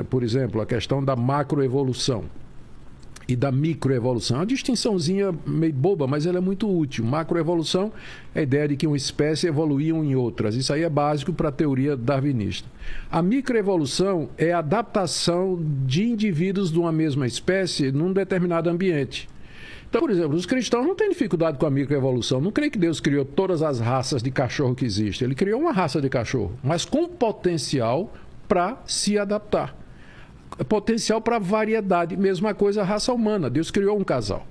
por exemplo, a questão da macroevolução e da microevolução. É uma distinçãozinha meio boba, mas ela é muito útil. Macroevolução é a ideia de que uma espécie evoluía em outras. Isso aí é básico para a teoria darwinista. A microevolução é a adaptação de indivíduos de uma mesma espécie num determinado ambiente. Então, por exemplo, os cristãos não têm dificuldade com a microevolução. Não creem que Deus criou todas as raças de cachorro que existem. Ele criou uma raça de cachorro, mas com potencial para se adaptar. Potencial para variedade. Mesma coisa a raça humana. Deus criou um casal.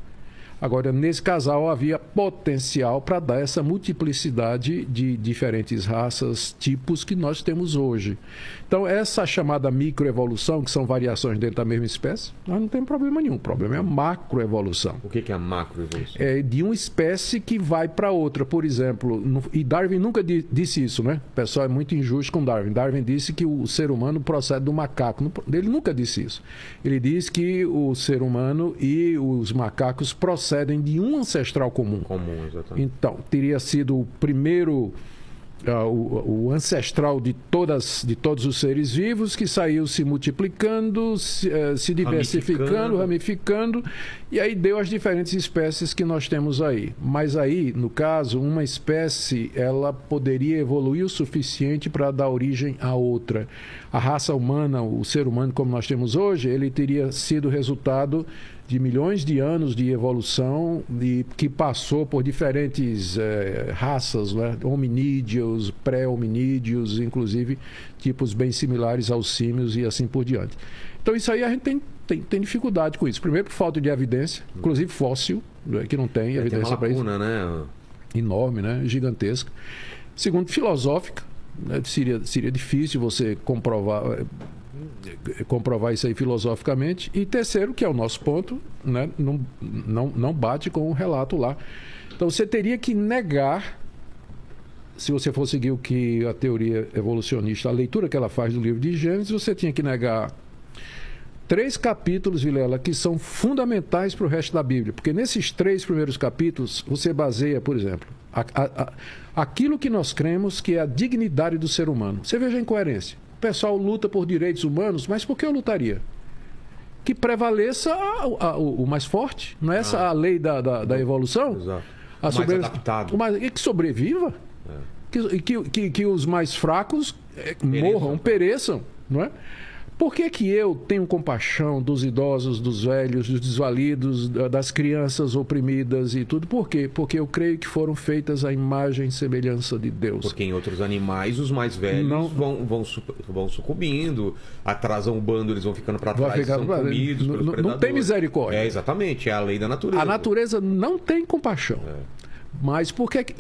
Agora, nesse casal havia potencial para dar essa multiplicidade de diferentes raças, tipos que nós temos hoje. Então, essa chamada microevolução, que são variações dentro da mesma espécie, nós não temos problema nenhum. O problema é a macroevolução. O que é a macroevolução? É de uma espécie que vai para outra. Por exemplo, e Darwin nunca disse isso, né? O pessoal é muito injusto com Darwin. Darwin disse que o ser humano procede do macaco. Ele nunca disse isso. Ele disse que o ser humano e os macacos procedem de um ancestral comum. Comum, exatamente. Então, teria sido o primeiro, o ancestral de todos os seres vivos, que saiu se multiplicando, se diversificando, ramificando, e aí deu as diferentes espécies que nós temos aí. Mas aí, no caso, uma espécie, ela poderia evoluir o suficiente para dar origem a outra. A raça humana, o ser humano como nós temos hoje, ele teria sido resultado de milhões de anos de evolução que passou por diferentes raças, né? Hominídeos, pré-hominídeos, inclusive tipos bem similares aos símios e assim por diante. Então isso aí a gente tem dificuldade com isso. Primeiro por falta de evidência, inclusive fóssil, né? Que não tem evidência para isso. Né? Enorme, né? Gigantesca. Segundo, filosófica, né? Seria difícil você comprovar isso aí filosoficamente. E terceiro, que é o nosso ponto, né? Não bate com o relato lá. Então você teria que negar, se você for seguir o que a teoria evolucionista, a leitura que ela faz do livro de Gênesis, você tinha que negar 3 capítulos, Vilela, que são fundamentais para o resto da Bíblia. Porque nesses 3 primeiros capítulos, você baseia, por exemplo, aquilo que nós cremos que é a dignidade do ser humano. Você veja a incoerência. O pessoal luta por direitos humanos, mas por que eu lutaria? Que prevaleça o mais forte. Não é essa a lei da evolução? Exato. Mais adaptado. Que sobreviva. Que os mais fracos morram, pereçam. Não é? Por que eu tenho compaixão dos idosos, dos velhos, dos desvalidos, das crianças oprimidas e tudo? Por quê? Porque eu creio que foram feitas à imagem e semelhança de Deus. Porque em outros animais, os mais velhos vão sucumbindo, atrasam o bando, eles vão ficando para trás, são comidos pelos predadores. Não tem misericórdia. Exatamente, é a lei da natureza. A natureza não tem compaixão. Mas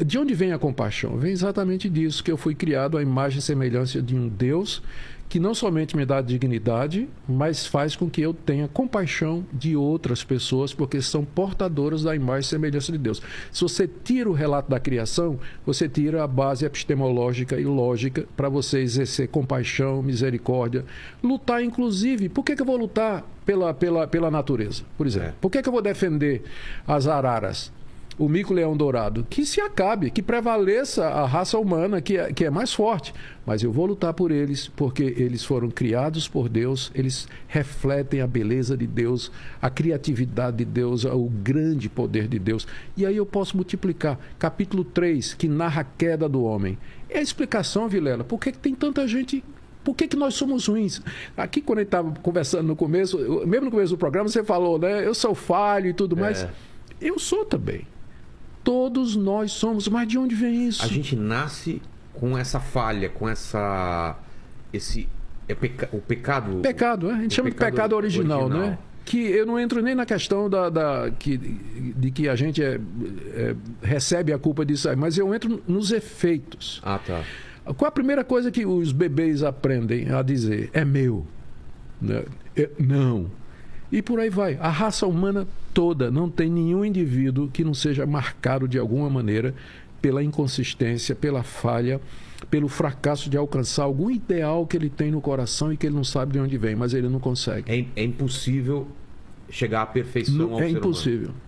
de onde vem a compaixão? Vem exatamente disso, que eu fui criado à imagem e semelhança de um Deus que não somente me dá dignidade, mas faz com que eu tenha compaixão de outras pessoas, porque são portadoras da imagem e semelhança de Deus. Se você tira o relato da criação, você tira a base epistemológica e lógica para você exercer compaixão, misericórdia, lutar inclusive. Por que eu vou lutar pela natureza, por exemplo? Por que eu vou defender as araras? O mico-leão dourado, que se acabe, que prevaleça a raça humana, que é mais forte. Mas eu vou lutar por eles, porque eles foram criados por Deus, eles refletem a beleza de Deus, a criatividade de Deus, o grande poder de Deus. E aí eu posso multiplicar. Capítulo 3, que narra a queda do homem. É a explicação, Vilela, por que tem tanta gente... Por que nós somos ruins? Aqui, quando a gente estava conversando no começo, mesmo no começo do programa, você falou, né? Eu sou falho e tudo mais. Eu sou também. Todos nós somos, mas de onde vem isso? A gente nasce com essa falha, com o pecado. Pecado, né? A gente chama de pecado original, né? Que eu não entro nem na questão de que a gente recebe a culpa disso aí, mas eu entro nos efeitos. Ah, tá. Qual a primeira coisa que os bebês aprendem a dizer? É meu. Não. E por aí vai. A raça humana toda, não tem nenhum indivíduo que não seja marcado de alguma maneira pela inconsistência, pela falha, pelo fracasso de alcançar algum ideal que ele tem no coração e que ele não sabe de onde vem, mas ele não consegue. É impossível chegar à perfeição ao ser humano.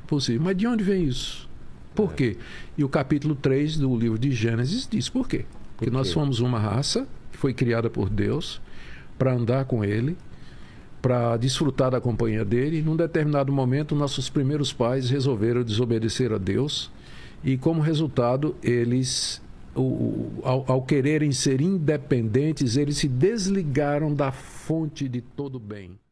Impossível. Mas de onde vem isso? Por quê? E o capítulo 3 do livro de Gênesis diz por quê. Porque nós somos uma raça que foi criada por Deus para andar com Ele, para desfrutar da companhia dele. Num determinado momento, nossos primeiros pais resolveram desobedecer a Deus e, como resultado, eles, ao quererem ser independentes, eles se desligaram da fonte de todo bem.